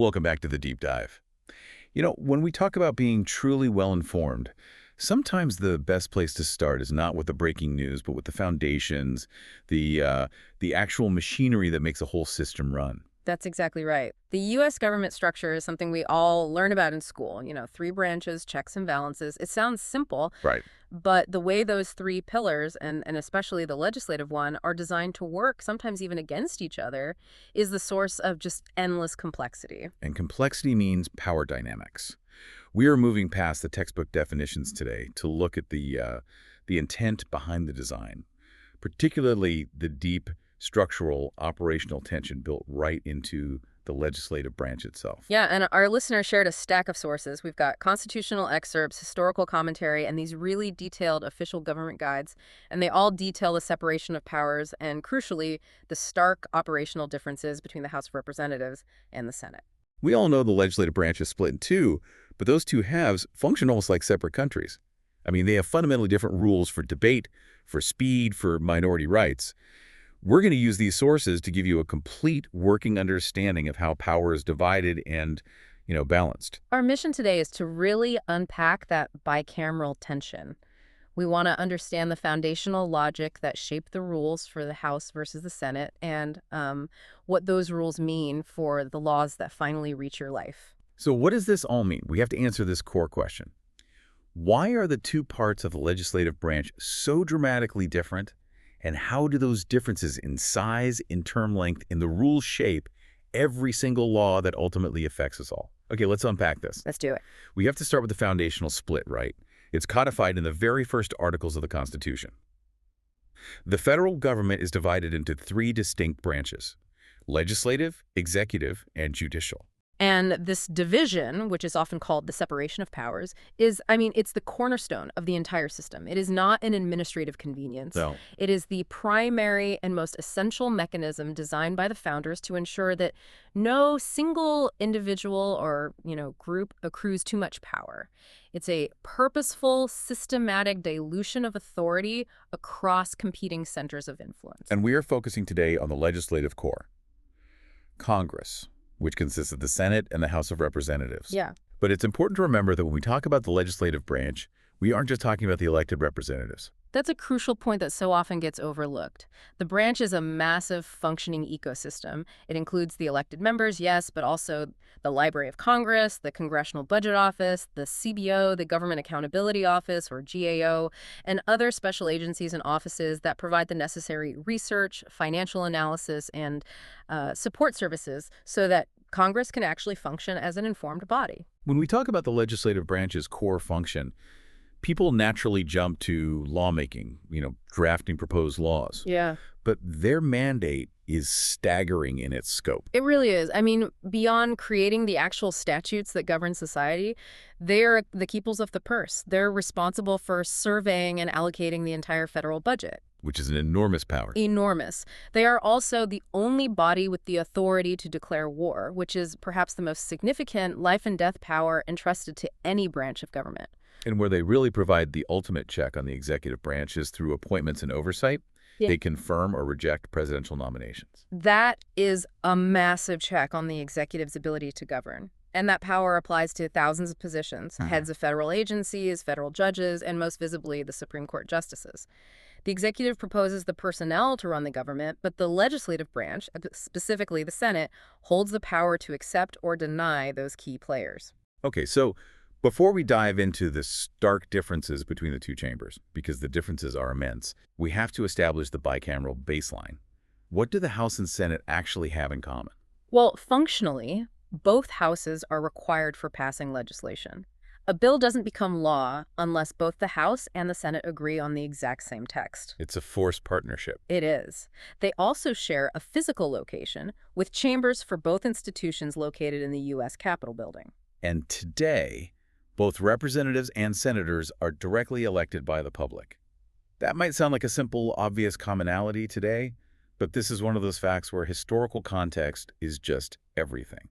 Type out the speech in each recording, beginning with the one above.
Welcome back to the deep dive. When we talk about being truly well-informed, sometimes the best place to start is not with the breaking news, but with the foundations, the actual machinery that makes a whole system run. That's exactly right. The U.S. government structure is something we all learn about in school. Three branches, checks and balances. It sounds simple, Right. but the way those three pillars, and especially the legislative one, are designed to work, sometimes even against each other, is the source of just endless complexity. And complexity means power dynamics. We are moving past the textbook definitions today to look at the intent behind the design, particularly the deep structural operational tension built right into the legislative branch itself. Yeah, and our listener shared a stack of sources. We've got constitutional excerpts, historical commentary, and these really detailed official government guides. And they all detail the separation of powers and, crucially, the stark operational differences between the House of Representatives and the Senate. We all know the legislative branch is split in two, but those two halves function almost like separate countries. I mean, they have fundamentally different rules for debate, for speed, for minority rights. We're going to use these sources to give you a complete working understanding of how power is divided and, balanced. Our mission today is to really unpack that bicameral tension. We want to understand the foundational logic that shaped the rules for the House versus the Senate and what those rules mean for the laws that finally reach your life. So what does this all mean? We have to answer this core question. Why are the two parts of the legislative branch so dramatically different? And how do those differences in size, in term length, in the rules shape every single law that ultimately affects us all? Okay, let's unpack this. Let's do it. We have to start with the foundational split, right? It's codified in the very first articles of the Constitution. The federal government is divided into three distinct branches: legislative, executive, and judicial. And this division, which is often called the separation of powers, it's the cornerstone of the entire system. It is not an administrative convenience. No. It is the primary and most essential mechanism designed by the founders to ensure that no single individual or, group accrues too much power. It's a purposeful, systematic dilution of authority across competing centers of influence. And we are focusing today on the legislative core, Congress, which consists of the Senate and the House of Representatives. Yeah. But it's important to remember that when we talk about the legislative branch, we aren't just talking about the elected representatives. That's a crucial point that so often gets overlooked. The branch is a massive functioning ecosystem. It includes the elected members, yes, but also the Library of Congress, the Congressional Budget Office, the CBO, the Government Accountability Office, or GAO, and other special agencies and offices that provide the necessary research, financial analysis, and support services so that Congress can actually function as an informed body. When we talk about the legislative branch's core function, people naturally jump to lawmaking, drafting proposed laws. Yeah. But their mandate is staggering in its scope. It really is. Beyond creating the actual statutes that govern society, they're the keepers of the purse. They're responsible for surveying and allocating the entire federal budget. Which is an enormous power. Enormous. They are also the only body with the authority to declare war, which is perhaps the most significant life and death power entrusted to any branch of government. And where they really provide the ultimate check on the executive branch is through appointments and oversight. Yeah. They confirm or reject presidential nominations. That is a massive check on the executive's ability to govern. And that power applies to thousands of positions, heads of federal agencies, federal judges, and most visibly, the Supreme Court justices. The executive proposes the personnel to run the government, but the legislative branch, specifically the Senate, holds the power to accept or deny those key players. Okay, so before we dive into the stark differences between the two chambers, because the differences are immense, we have to establish the bicameral baseline. What do the House and Senate actually have in common? Well, functionally, both houses are required for passing legislation. A bill doesn't become law unless both the House and the Senate agree on the exact same text. It's a forced partnership. It is. They also share a physical location, with chambers for both institutions located in the U.S. Capitol building. And today, both representatives and senators are directly elected by the public. That might sound like a simple, obvious commonality today, but this is one of those facts where historical context is just everything.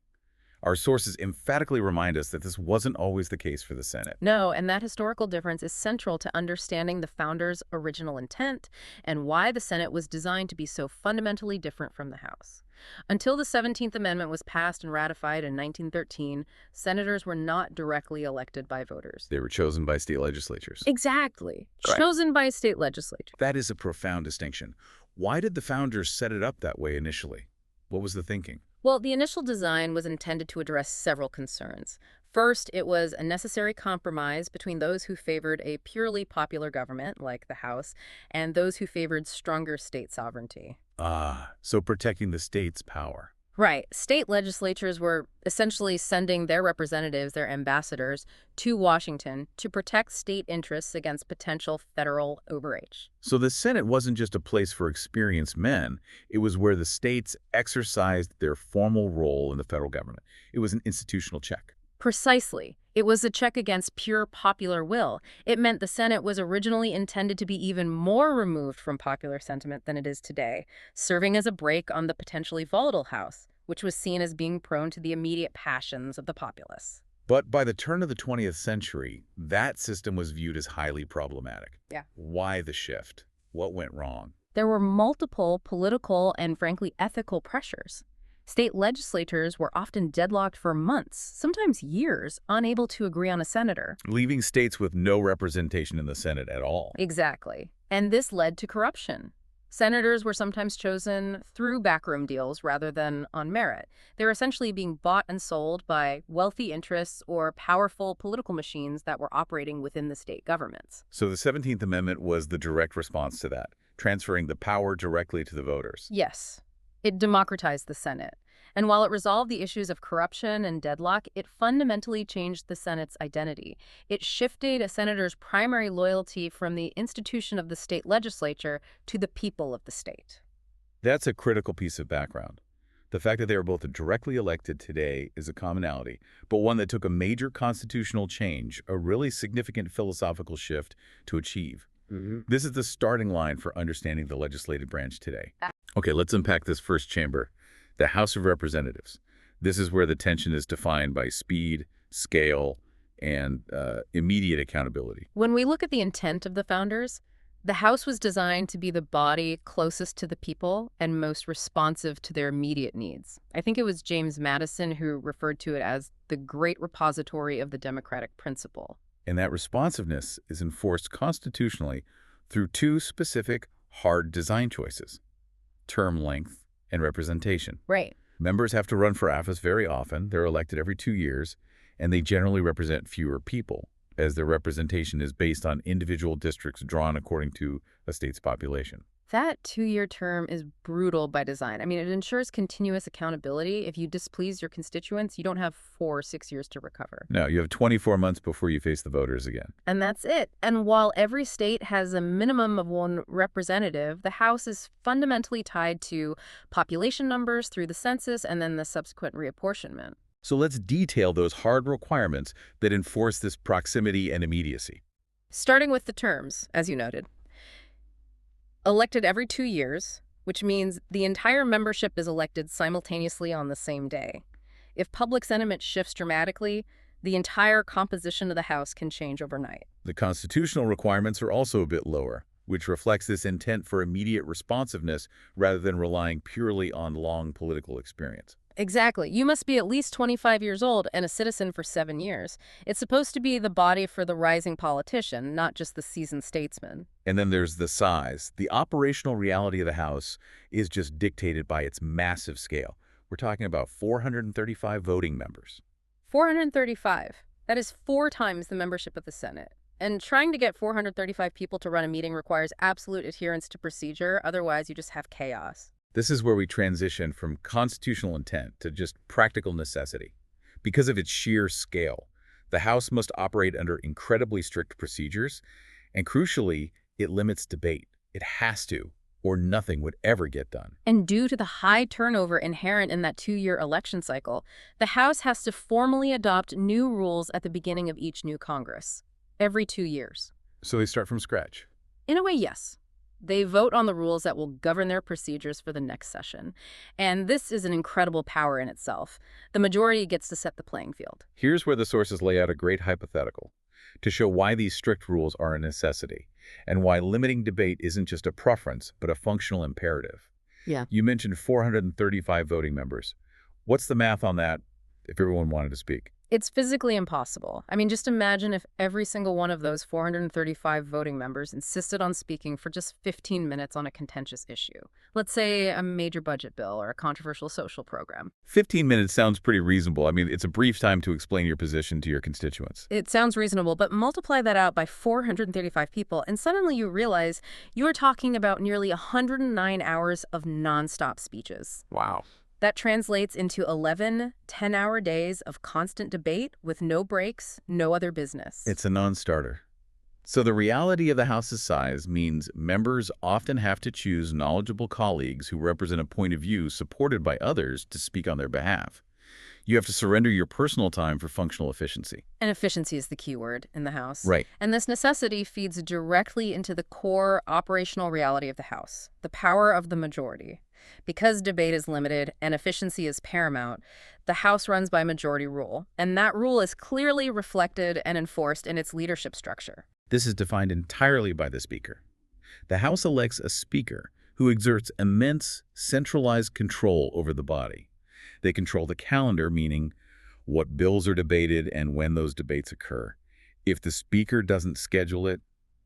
Our sources emphatically remind us that this wasn't always the case for the Senate. No, and that historical difference is central to understanding the founders' original intent and why the Senate was designed to be so fundamentally different from the House. Until the 17th Amendment was passed and ratified in 1913, senators were not directly elected by voters. They were chosen by state legislatures. Exactly. Right. Chosen by a state legislature. That is a profound distinction. Why did the founders set it up that way initially? What was the thinking? Well, the initial design was intended to address several concerns. First, it was a necessary compromise between those who favored a purely popular government, like the House, and those who favored stronger state sovereignty. Ah, so protecting the state's power. Right. State legislatures were essentially sending their representatives, their ambassadors, to Washington to protect state interests against potential federal overreach. So the Senate wasn't just a place for experienced men. It was where the states exercised their formal role in the federal government. It was an institutional check. Precisely. It was a check against pure popular will. It meant the Senate was originally intended to be even more removed from popular sentiment than it is today, serving as a brake on the potentially volatile House, which was seen as being prone to the immediate passions of the populace. But by the turn of the 20th century, that system was viewed as highly problematic. Yeah. Why the shift? What went wrong? There were multiple political and, frankly, ethical pressures. State legislatures were often deadlocked for months, sometimes years, unable to agree on a senator. Leaving states with no representation in the Senate at all. Exactly. And this led to corruption. Senators were sometimes chosen through backroom deals rather than on merit. They were essentially being bought and sold by wealthy interests or powerful political machines that were operating within the state governments. So the 17th Amendment was the direct response to that, transferring the power directly to the voters. Yes. It democratized the Senate. And while it resolved the issues of corruption and deadlock, it fundamentally changed the Senate's identity. It shifted a senator's primary loyalty from the institution of the state legislature to the people of the state. That's a critical piece of background. The fact that they are both directly elected today is a commonality, but one that took a major constitutional change, a really significant philosophical shift to achieve. This is the starting line for understanding the legislative branch today. Okay, let's unpack this first chamber, the House of Representatives. This is where the tension is defined by speed, scale, and immediate accountability. When we look at the intent of the founders, the House was designed to be the body closest to the people and most responsive to their immediate needs. I think it was James Madison who referred to it as the great repository of the democratic principle. And that responsiveness is enforced constitutionally through two specific hard design choices: term length and representation. Right. Members have to run for office very often. They're elected every 2 years, and they generally represent fewer people, as their representation is based on individual districts drawn according to a state's population. That 2-year term is brutal by design. I mean, it ensures continuous accountability. If you displease your constituents, you don't have 4 or 6 years to recover. No, you have 24 months before you face the voters again. And that's it. And while every state has a minimum of 1 representative, the House is fundamentally tied to population numbers through the census and then the subsequent reapportionment. So let's detail those hard requirements that enforce this proximity and immediacy. Starting with the terms, as you noted. Elected every 2 years, which means the entire membership is elected simultaneously on the same day. If public sentiment shifts dramatically, the entire composition of the House can change overnight. The constitutional requirements are also a bit lower, which reflects this intent for immediate responsiveness rather than relying purely on long political experience. Exactly. You must be at least 25 years old and a citizen for 7 years. It's supposed to be the body for the rising politician, not just the seasoned statesman. And then there's the size. The operational reality of the House is just dictated by its massive scale. We're talking about 435 voting members. 435. That is 4 times the membership of the Senate. And trying to get 435 people to run a meeting requires absolute adherence to procedure. Otherwise, you just have chaos. This is where we transition from constitutional intent to just practical necessity. Because of its sheer scale, the House must operate under incredibly strict procedures, and crucially, it limits debate. It has to, or nothing would ever get done. And due to the high turnover inherent in that 2-year election cycle, the House has to formally adopt new rules at the beginning of each new Congress, every 2 years. So they start from scratch. In a way, yes. They vote on the rules that will govern their procedures for the next session. And this is an incredible power in itself. The majority gets to set the playing field. Here's where the sources lay out a great hypothetical to show why these strict rules are a necessity and why limiting debate isn't just a preference, but a functional imperative. Yeah. You mentioned 435 voting members. What's the math on that if everyone wanted to speak? It's physically impossible. I mean, just imagine if every single one of those 435 voting members insisted on speaking for just 15 minutes on a contentious issue. Let's say a major budget bill or a controversial social program. 15 minutes sounds pretty reasonable. I mean, it's a brief time to explain your position to your constituents. It sounds reasonable, but multiply that out by 435 people, and suddenly you realize you're talking about nearly 109 hours of nonstop speeches. Wow. That translates into 11 10-hour days of constant debate with no breaks, no other business. It's a non-starter. So the reality of the House's size means members often have to choose knowledgeable colleagues who represent a point of view supported by others to speak on their behalf. You have to surrender your personal time for functional efficiency. And efficiency is the key word in the House. Right. And this necessity feeds directly into the core operational reality of the House, the power of the majority. Because debate is limited and efficiency is paramount, the House runs by majority rule, and that rule is clearly reflected and enforced in its leadership structure. This is defined entirely by the Speaker. The House elects a Speaker who exerts immense centralized control over the body. They control the calendar, meaning what bills are debated and when those debates occur. If the Speaker doesn't schedule it,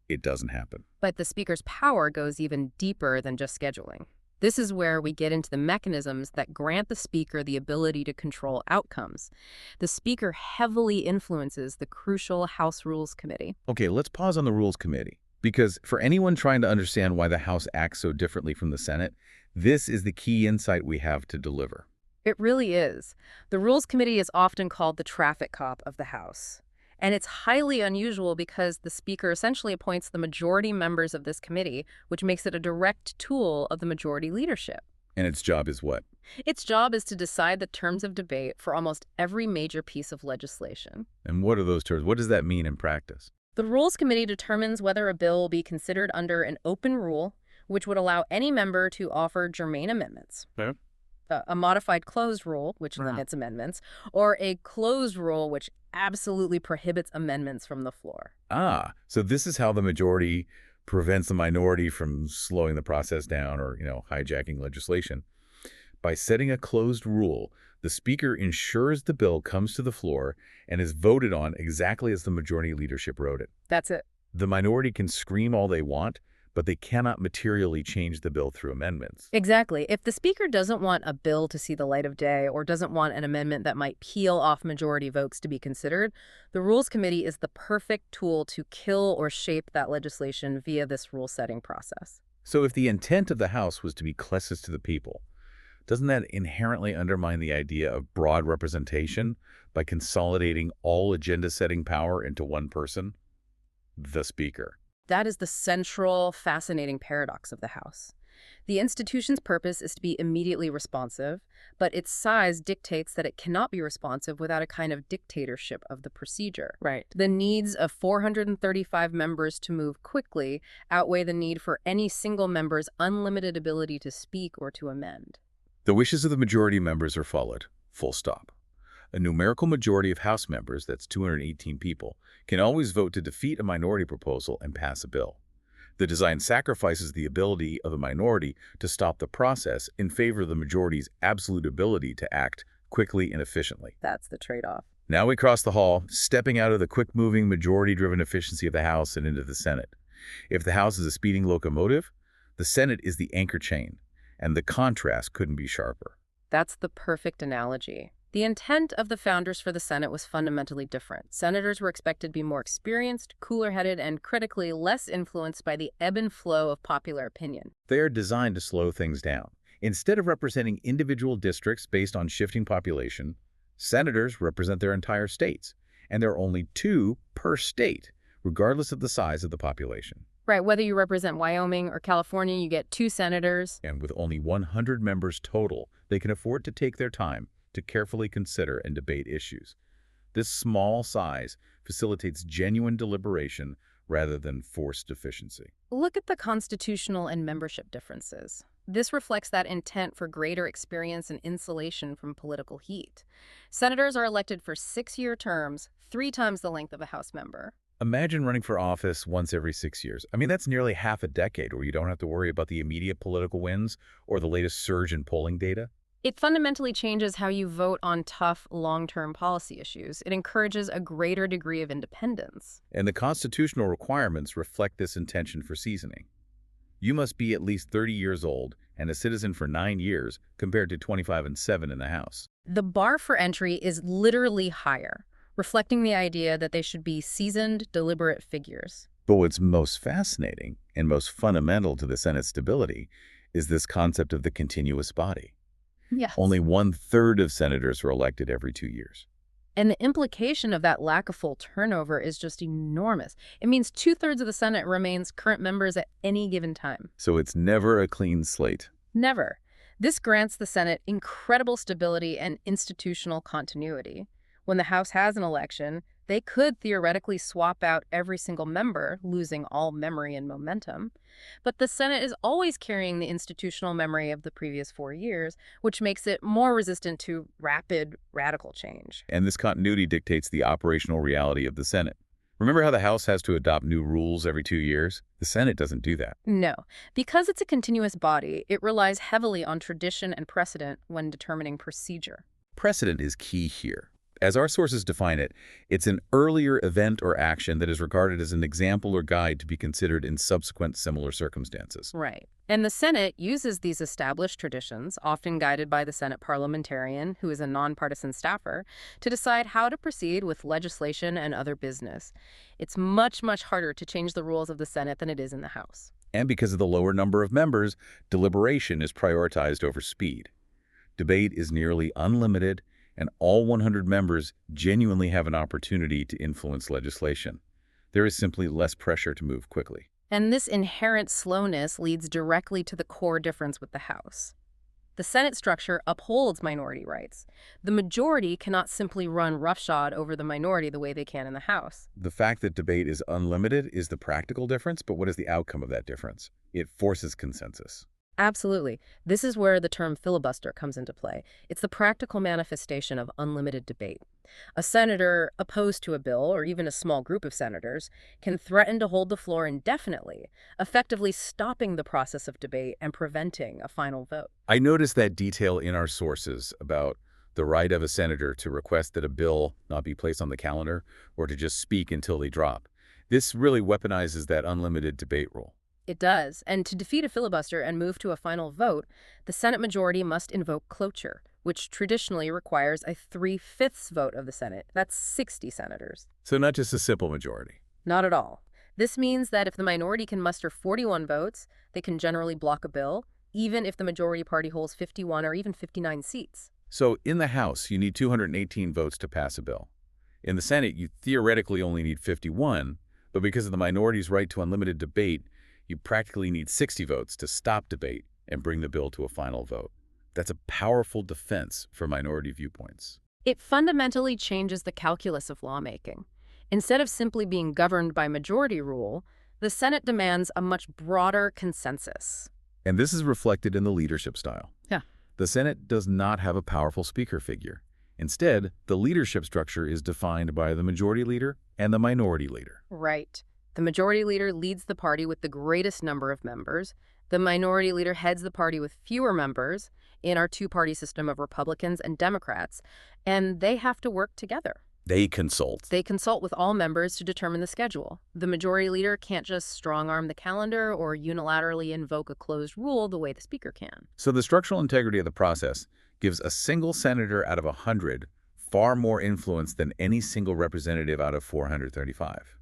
it doesn't happen. But the Speaker's power goes even deeper than just scheduling. This is where we get into the mechanisms that grant the Speaker the ability to control outcomes. The Speaker heavily influences the crucial House Rules Committee. Okay, let's pause on the Rules Committee, because for anyone trying to understand why the House acts so differently from the Senate, this is the key insight we have to deliver. It really is. The Rules Committee is often called the traffic cop of the House. And it's highly unusual because the Speaker essentially appoints the majority members of this committee, which makes it a direct tool of the majority leadership. And its job is what? Its job is to decide the terms of debate for almost every major piece of legislation. And what are those terms? What does that mean in practice? The Rules Committee determines whether a bill will be considered under an open rule, which would allow any member to offer germane amendments. Okay. A modified closed rule, which limits amendments, or a closed rule, which absolutely prohibits amendments from the floor. So this is how the majority prevents the minority from slowing the process down or, hijacking legislation. By setting a closed rule, the Speaker ensures the bill comes to the floor and is voted on exactly as the majority leadership wrote it. That's it. The minority can scream all they want, but they cannot materially change the bill through amendments. Exactly. If the Speaker doesn't want a bill to see the light of day or doesn't want an amendment that might peel off majority votes to be considered, the Rules Committee is the perfect tool to kill or shape that legislation via this rule-setting process. So if the intent of the House was to be closest to the people, doesn't that inherently undermine the idea of broad representation by consolidating all agenda-setting power into one person? The Speaker. That is the central, fascinating paradox of the House. The institution's purpose is to be immediately responsive, but its size dictates that it cannot be responsive without a kind of dictatorship of the procedure. Right. The needs of 435 members to move quickly outweigh the need for any single member's unlimited ability to speak or to amend. The wishes of the majority members are followed, full stop. A numerical majority of House members, that's 218 people, can always vote to defeat a minority proposal and pass a bill. The design sacrifices the ability of the minority to stop the process in favor of the majority's absolute ability to act quickly and efficiently. That's the trade-off. Now we cross the hall, stepping out of the quick-moving, majority-driven efficiency of the House and into the Senate. If the House is a speeding locomotive, the Senate is the anchor chain, and the contrast couldn't be sharper. That's the perfect analogy. The intent of the founders for the Senate was fundamentally different. Senators were expected to be more experienced, cooler-headed, and critically less influenced by the ebb and flow of popular opinion. They are designed to slow things down. Instead of representing individual districts based on shifting population, senators represent their entire states, and there are only 2 per state, regardless of the size of the population. Right, whether you represent Wyoming or California, you get 2 senators. And with only 100 members total, they can afford to take their time to carefully consider and debate issues. This small size facilitates genuine deliberation rather than forced efficiency. Look at the constitutional and membership differences. This reflects that intent for greater experience and insulation from political heat. Senators are elected for 6-year terms, 3 times the length of a House member. Imagine running for office once every 6 years. I mean, that's nearly half a decade where you don't have to worry about the immediate political wins or the latest surge in polling data. It fundamentally changes how you vote on tough, long-term policy issues. It encourages a greater degree of independence. And the constitutional requirements reflect this intention for seasoning. You must be at least 30 years old and a citizen for 9 years compared to 25 and 7 in the House. The bar for entry is literally higher, reflecting the idea that they should be seasoned, deliberate figures. But what's most fascinating and most fundamental to the Senate's stability is this concept of the continuous body. Yes. Only 1/3 of senators are elected every 2 years. And the implication of that lack of full turnover is just enormous. It means 2/3 of the Senate remains current members at any given time. So it's never a clean slate. Never. This grants the Senate incredible stability and institutional continuity. When the House has an election, they could theoretically swap out every single member, losing all memory and momentum. But the Senate is always carrying the institutional memory of the previous 4 years, which makes it more resistant to rapid, radical change. And this continuity dictates the operational reality of the Senate. Remember how the House has to adopt new rules every 2 years? The Senate doesn't do that. No. Because it's a continuous body, it relies heavily on tradition and precedent when determining procedure. Precedent is key here. As our sources define it, it's an earlier event or action that is regarded as an example or guide to be considered in subsequent similar circumstances. Right. And the Senate uses these established traditions, often guided by the Senate parliamentarian, who is a nonpartisan staffer, to decide how to proceed with legislation and other business. It's much, much harder to change the rules of the Senate than it is in the House. And because of the lower number of members, deliberation is prioritized over speed. Debate is nearly unlimited, and all 100 members genuinely have an opportunity to influence legislation. There is simply less pressure to move quickly. And this inherent slowness leads directly to the core difference with the House. The Senate structure upholds minority rights. The majority cannot simply run roughshod over the minority the way they can in the House. The fact that debate is unlimited is the practical difference, but what is the outcome of that difference? It forces consensus. Absolutely. This is where the term filibuster comes into play. It's the practical manifestation of unlimited debate. A senator opposed to a bill, or even a small group of senators, can threaten to hold the floor indefinitely, effectively stopping the process of debate and preventing a final vote. I noticed that detail in our sources about the right of a senator to request that a bill not be placed on the calendar or to just speak until they drop. This really weaponizes that unlimited debate rule. It does, and to defeat a filibuster and move to a final vote, the Senate majority must invoke cloture, which traditionally requires a 3/5 vote of the Senate. That's 60 senators. So not just a simple majority. Not at all. This means that if the minority can muster 41 votes, they can generally block a bill, even if the majority party holds 51 or even 59 seats. So in the House, you need 218 votes to pass a bill. In the Senate, you theoretically only need 51, but because of the minority's right to unlimited debate, you practically need 60 votes to stop debate and bring the bill to a final vote. That's a powerful defense for minority viewpoints. It fundamentally changes the calculus of lawmaking. Instead of simply being governed by majority rule, the Senate demands a much broader consensus. And this is reflected in the leadership style. Yeah. The Senate does not have a powerful speaker figure. Instead, the leadership structure is defined by the majority leader and the minority leader. Right. The majority leader leads the party with the greatest number of members. The minority leader heads the party with fewer members in our two-party system of Republicans and Democrats, and they have to work together. They consult. They consult with all members to determine the schedule. The majority leader can't just strong-arm the calendar or unilaterally invoke a closed rule the way the speaker can. So the structural integrity of the process gives a single senator out of 100 far more influence than any single representative out of 435.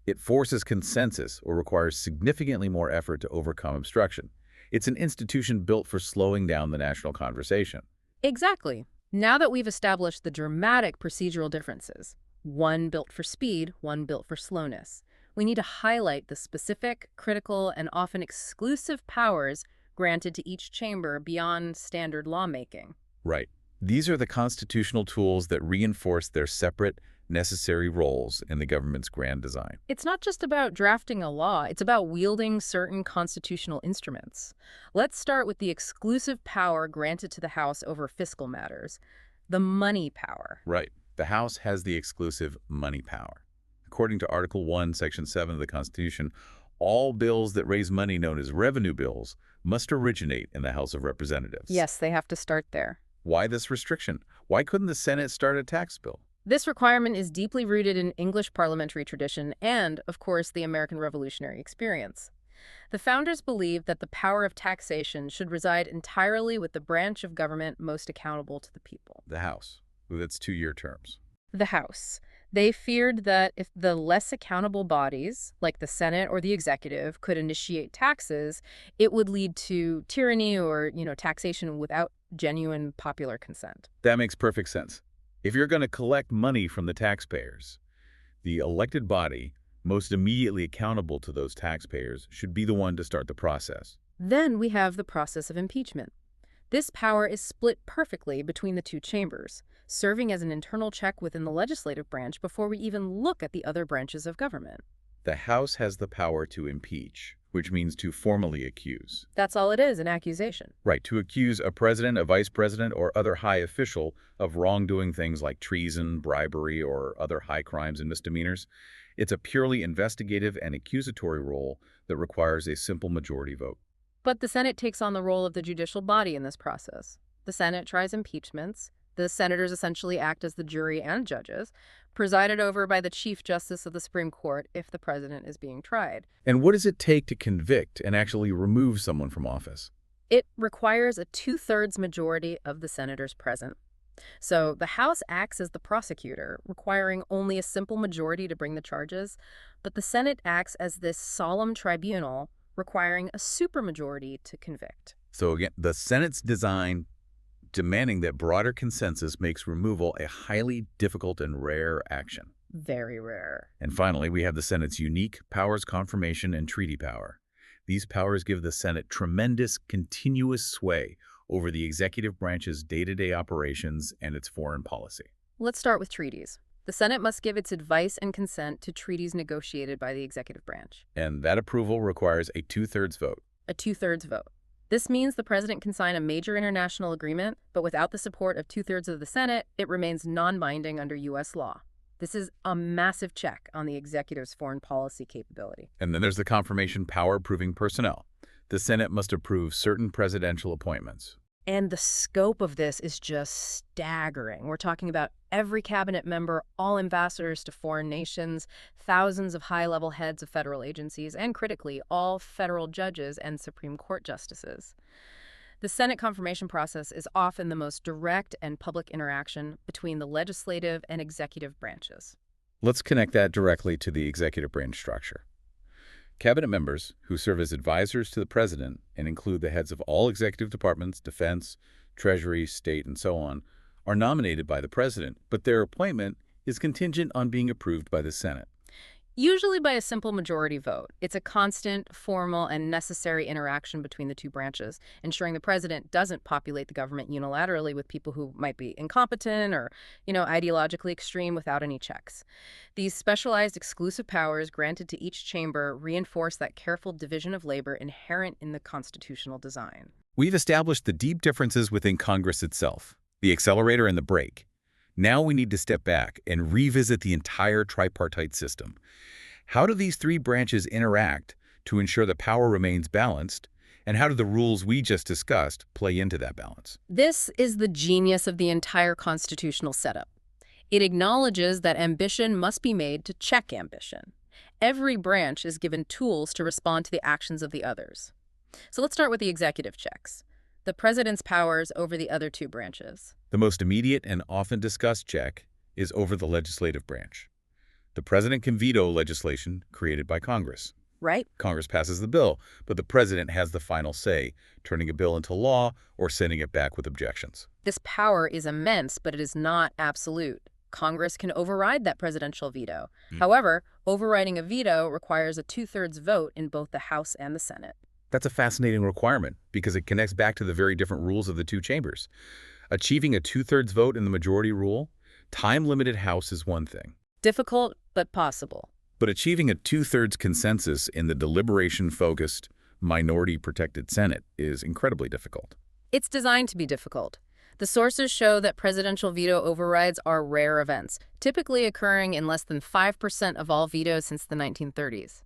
It forces consensus or requires significantly more effort to overcome obstruction. It's an institution built for slowing down the national conversation. Exactly. Now that we've established the dramatic procedural differences, one built for speed, one built for slowness, we need to highlight the specific, critical, and often exclusive powers granted to each chamber beyond standard lawmaking. Right. These are the constitutional tools that reinforce their separate, necessary roles in the government's grand design. It's not just about drafting a law, it's about wielding certain constitutional instruments. Let's start with the exclusive power granted to the House over fiscal matters, the money power. Right. The House has the exclusive money power. According to Article 1, Section 7 of the Constitution, all bills that raise money known as revenue bills must originate in the House of Representatives. Yes, they have to start there. Why this restriction? Why couldn't the Senate start a tax bill? This requirement is deeply rooted in English parliamentary tradition and, of course, the American Revolutionary experience. The founders believed that the power of taxation should reside entirely with the branch of government most accountable to the people. The House, with its 2-year terms. The House. They feared that if the less accountable bodies, like the Senate or the executive, could initiate taxes, it would lead to tyranny or, taxation without genuine popular consent. That makes perfect sense. If you're going to collect money from the taxpayers, the elected body most immediately accountable to those taxpayers should be the one to start the process. Then we have the process of impeachment. This power is split perfectly between the two chambers, serving as an internal check within the legislative branch before we even look at the other branches of government. The House has the power to impeach, which means to formally accuse. That's all it is, an accusation. Right, to accuse a president, a vice president, or other high official of wrongdoing, things like treason, bribery, or other high crimes and misdemeanors. It's a purely investigative and accusatory role that requires a simple majority vote. But the Senate takes on the role of the judicial body in this process. The Senate tries impeachments. The senators essentially act as the jury and judges, presided over by the Chief Justice of the Supreme Court if the president is being tried. And what does it take to convict and actually remove someone from office? It requires a 2/3 majority of the senators present. So the House acts as the prosecutor, requiring only a simple majority to bring the charges, but the Senate acts as this solemn tribunal, requiring a supermajority to convict. So again, the Senate's design demanding that broader consensus makes removal a highly difficult and rare action. Very rare. And finally, we have the Senate's unique powers confirmation and treaty power. These powers give the Senate tremendous, continuous sway over the executive branch's day-to-day operations and its foreign policy. Let's start with treaties. The Senate must give its advice and consent to treaties negotiated by the executive branch. And that approval requires a 2/3 vote. A 2/3 vote. This means the president can sign a major international agreement, but without the support of 2/3 of the Senate, it remains non-binding under U.S. law. This is a massive check on the executive's foreign policy capability. And then there's the confirmation power approving personnel. The Senate must approve certain presidential appointments. And the scope of this is just staggering. We're talking about every cabinet member, all ambassadors to foreign nations, thousands of high-level heads of federal agencies, and critically, all federal judges and Supreme Court justices. The Senate confirmation process is often the most direct and public interaction between the legislative and executive branches. Let's connect that directly to the executive branch structure. Cabinet members, who serve as advisors to the president and include the heads of all executive departments, defense, treasury, state, and so on, are nominated by the president, but their appointment is contingent on being approved by the Senate. Usually by a simple majority vote. It's a constant, formal, and necessary interaction between the two branches, ensuring the president doesn't populate the government unilaterally with people who might be incompetent or, ideologically extreme without any checks. These specialized exclusive powers granted to each chamber reinforce that careful division of labor inherent in the constitutional design. We've established the deep differences within Congress itself, the accelerator and the brake. Now we need to step back and revisit the entire tripartite system. How do these three branches interact to ensure the power remains balanced, and how do the rules we just discussed play into that balance? This is the genius of the entire constitutional setup. It acknowledges that ambition must be made to check ambition. Every branch is given tools to respond to the actions of the others. So let's start with the executive checks. The president's powers over the other two branches. The most immediate and often discussed check is over the legislative branch. The president can veto legislation created by Congress. Right? Congress passes the bill, but the president has the final say, turning a bill into law or sending it back with objections. This power is immense, but it is not absolute. Congress can override that presidential veto. However, overriding a veto requires a 2/3 vote in both the House and the Senate. That's a fascinating requirement because it connects back to the very different rules of the two chambers. Achieving a two-thirds vote in the majority rule, time-limited House is one thing. Difficult, but possible. But achieving a two-thirds consensus in the deliberation-focused, minority-protected Senate is incredibly difficult. It's designed to be difficult. The sources show that presidential veto overrides are rare events, typically occurring in less than 5% of all vetoes since the 1930s.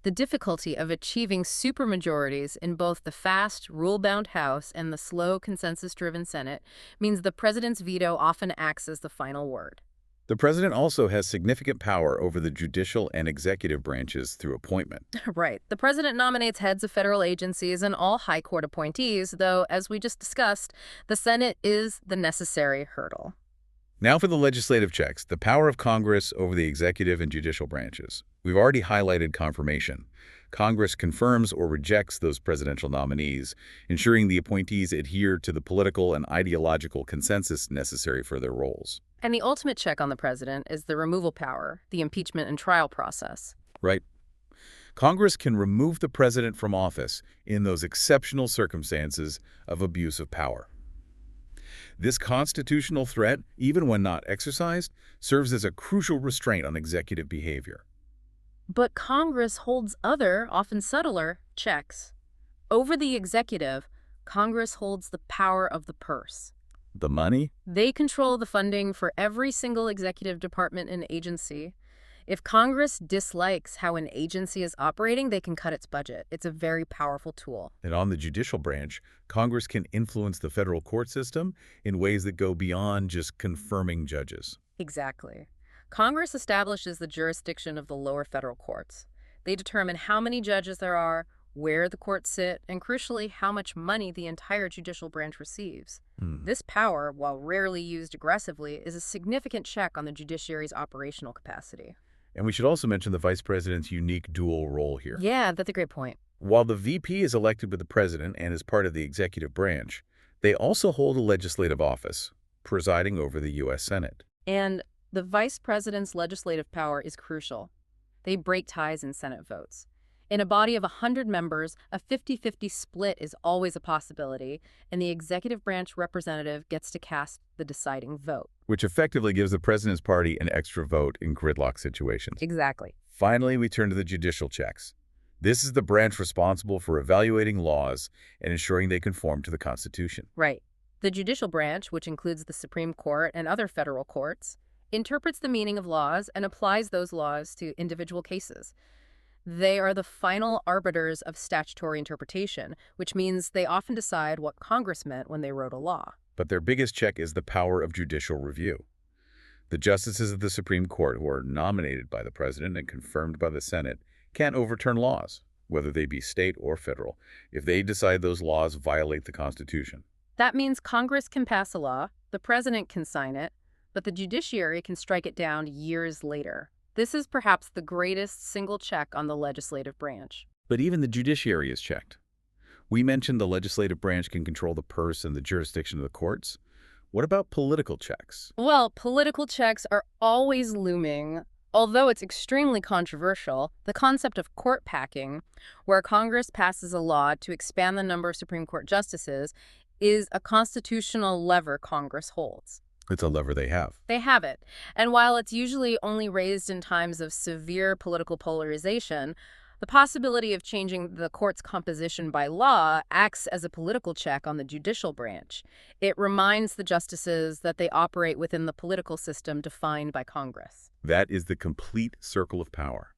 The difficulty of achieving supermajorities in both the fast, rule-bound House and the slow, consensus-driven Senate means the president's veto often acts as the final word. The president also has significant power over the judicial and executive branches through appointment. Right. The president nominates heads of federal agencies and all high court appointees, though, as we just discussed, the Senate is the necessary hurdle. Now for the legislative checks, the power of Congress over the executive and judicial branches. We've already highlighted confirmation. Congress confirms or rejects those presidential nominees, ensuring the appointees adhere to the political and ideological consensus necessary for their roles. And the ultimate check on the president is the removal power, the impeachment and trial process. Right. Congress can remove the president from office in those exceptional circumstances of abuse of power. This constitutional threat, even when not exercised, serves as a crucial restraint on executive behavior. But Congress holds other, often subtler, checks. Over the executive, Congress holds the power of the purse. The money? They control the funding for every single executive department and agency. If Congress dislikes how an agency is operating, they can cut its budget. It's a very powerful tool. And on the judicial branch, Congress can influence the federal court system in ways that go beyond just confirming judges. Exactly. Congress establishes the jurisdiction of the lower federal courts. They determine how many judges there are, where the courts sit, and crucially, how much money the entire judicial branch receives. This power, while rarely used aggressively, is a significant check on the judiciary's operational capacity. And we should also mention the vice president's unique dual role here. Yeah, that's a great point. While the VP is elected with the president and is part of the executive branch, they also hold a legislative office, presiding over the U.S. Senate. And the vice president's legislative power is crucial. They break ties in Senate votes. In a body of 100 members, a 50-50 split is always a possibility, and the executive branch representative gets to cast the deciding vote. Which effectively gives the president's party an extra vote in gridlock situations. Exactly. Finally, we turn to the judicial checks. This is the branch responsible for evaluating laws and ensuring they conform to the Constitution. Right. The judicial branch, which includes the Supreme Court and other federal courts, interprets the meaning of laws and applies those laws to individual cases. They are the final arbiters of statutory interpretation, which means they often decide what Congress meant when they wrote a law. But their biggest check is the power of judicial review. The justices of the Supreme Court, who are nominated by the president and confirmed by the Senate, can't overturn laws, whether they be state or federal, if they decide those laws violate the Constitution. That means Congress can pass a law, the president can sign it, but the judiciary can strike it down years later. This is perhaps the greatest single check on the legislative branch. But even the judiciary is checked. We mentioned the legislative branch can control the purse and the jurisdiction of the courts. What about political checks? Well, political checks are always looming. Although it's extremely controversial, the concept of court packing, where Congress passes a law to expand the number of Supreme Court justices, is a constitutional lever Congress holds. It's a lever they have. They have it. And while it's usually only raised in times of severe political polarization, the possibility of changing the court's composition by law acts as a political check on the judicial branch. It reminds the justices that they operate within the political system defined by Congress. That is the complete circle of power.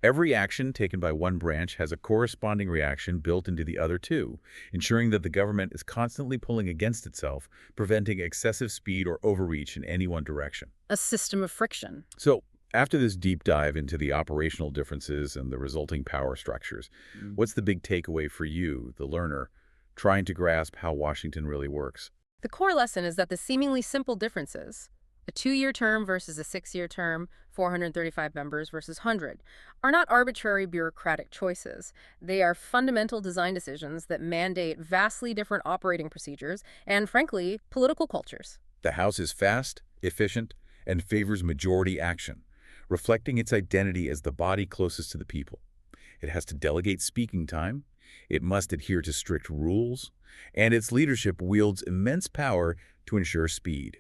Every action taken by one branch has a corresponding reaction built into the other two, ensuring that the government is constantly pulling against itself, preventing excessive speed or overreach in any one direction. A system of friction. So, after this deep dive into the operational differences and the resulting power structures, what's the big takeaway for you, the learner, trying to grasp how Washington really works? The core lesson is that the seemingly simple differences, a 2-year term versus a 6-year term, 435 members versus 100, are not arbitrary bureaucratic choices. They are fundamental design decisions that mandate vastly different operating procedures and, frankly, political cultures. The House is fast, efficient, and favors majority action, reflecting its identity as the body closest to the people. It has to delegate speaking time, it must adhere to strict rules, and its leadership wields immense power to ensure speed.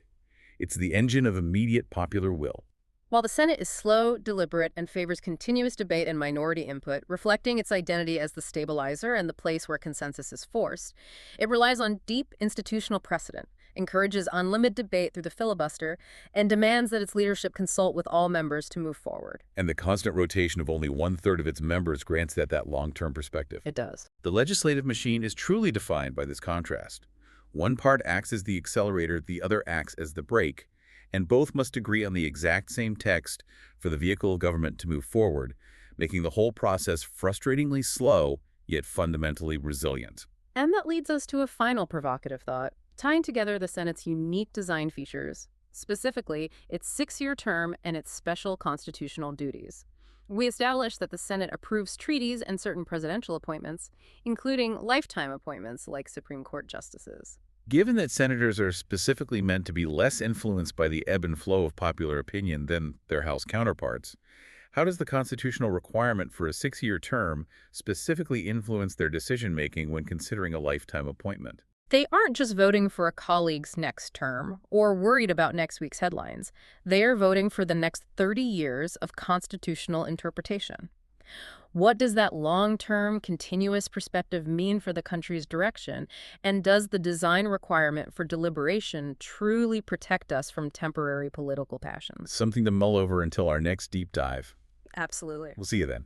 It's the engine of immediate popular will. While the Senate is slow, deliberate, and favors continuous debate and minority input, reflecting its identity as the stabilizer and the place where consensus is forced, it relies on deep institutional precedent, encourages unlimited debate through the filibuster, and demands that its leadership consult with all members to move forward. And the constant rotation of only one-third of its members grants that long-term perspective. It does. The legislative machine is truly defined by this contrast. One part acts as the accelerator, the other acts as the brake, and both must agree on the exact same text for the vehicle of government to move forward, making the whole process frustratingly slow, yet fundamentally resilient. And that leads us to a final provocative thought, tying together the Senate's unique design features, specifically its 6-year term and its special constitutional duties. We established that the Senate approves treaties and certain presidential appointments, including lifetime appointments like Supreme Court justices. Given that senators are specifically meant to be less influenced by the ebb and flow of popular opinion than their House counterparts, how does the constitutional requirement for a 6-year term specifically influence their decision-making when considering a lifetime appointment? They aren't just voting for a colleague's next term or worried about next week's headlines. They are voting for the next 30 years of constitutional interpretation. What does that long-term, continuous perspective mean for the country's direction? And does the design requirement for deliberation truly protect us from temporary political passions? Something to mull over until our next deep dive. Absolutely. We'll see you then.